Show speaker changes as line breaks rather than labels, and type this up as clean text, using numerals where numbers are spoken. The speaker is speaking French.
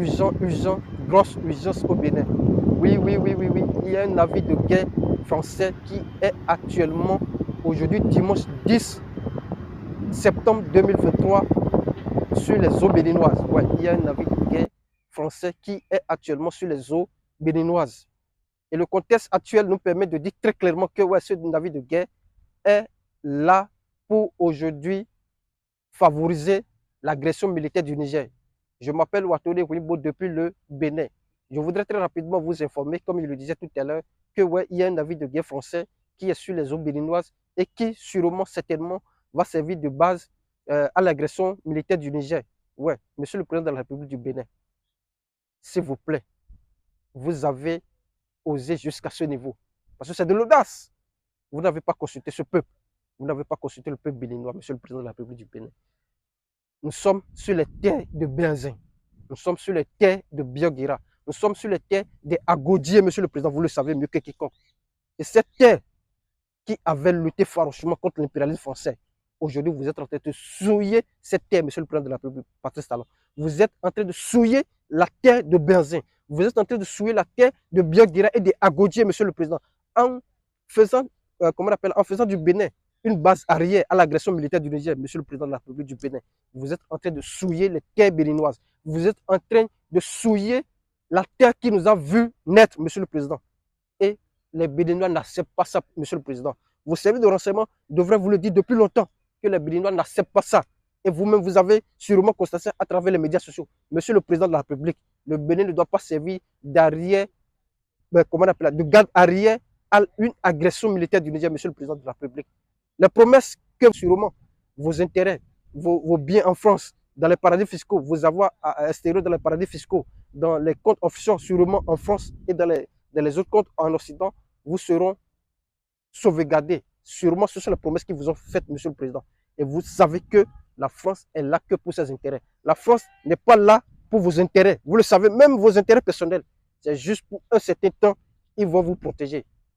urgent, grosse urgence au Bénin. Oui, oui, oui, oui, oui. Il y a un navire de guerre français qui est actuellement, aujourd'hui, dimanche 10 septembre 2023, sur les eaux béninoises. Ouais, il y a un navire de guerre français qui est actuellement sur les eaux béninoises. Et le contexte actuel nous permet de dire très clairement que ouais, ce navire de guerre est là pour aujourd'hui favoriser l'agression militaire du Niger. Je m'appelle Watole Wimbo depuis le Bénin. Je voudrais très rapidement vous informer, comme je le disais tout à l'heure, que ouais, il y a un navire de guerre français qui est sur les eaux béninoises et qui sûrement, certainement, va servir de base à l'agression militaire du Niger. Ouais, Monsieur le Président de la République du Bénin, s'il vous plaît, vous avez osé jusqu'à ce niveau. Parce que c'est de l'audace. Vous n'avez pas consulté ce peuple. Vous n'avez pas consulté le peuple béninois, Monsieur le Président de la République du Bénin. Nous sommes sur les terres de Benzin. Nous sommes sur les terres de Bioguira. Nous sommes sur les terres des Agodiers, Monsieur le Président. Vous le savez mieux que quiconque. Et cette terre qui avait lutté farouchement contre l'impérialisme français, aujourd'hui, vous êtes en train de souiller cette terre, Monsieur le Président de la République, Patrice Talon. Vous êtes en train de souiller la terre de Benzin. Vous êtes en train de souiller la terre de Bioguira et des Agodiers, Monsieur le Président, en faisant, en faisant du Bénin une base arrière à l'agression militaire du Niger, Monsieur le Président de la République du Bénin. Vous êtes en train de souiller les terres béninoises. Vous êtes en train de souiller la terre qui nous a vu naître, Monsieur le Président. Et les Béninois n'acceptent pas ça, Monsieur le Président. Vos services de renseignement devraient vous le dire depuis longtemps, que les Béninois n'acceptent pas ça. Et vous-même, vous avez sûrement constaté à travers les médias sociaux. Monsieur le Président de la République, le Bénin ne doit pas servir d'arrière, de garde arrière à une agression militaire du Niger, Monsieur le Président de la République. Les promesses que sûrement vos intérêts, vos biens en France, dans les paradis fiscaux, vos avoirs à l'extérieur dans les paradis fiscaux, dans les comptes offshore sûrement en France et dans les autres comptes en Occident, vous seront sauvegardés. Sûrement, ce sont les promesses qu'ils vous ont faites, Monsieur le Président. Et vous savez que la France est là que pour ses intérêts. La France n'est pas là pour vos intérêts. Vous le savez, même vos intérêts personnels. C'est juste pour un certain temps, ils vont vous protéger.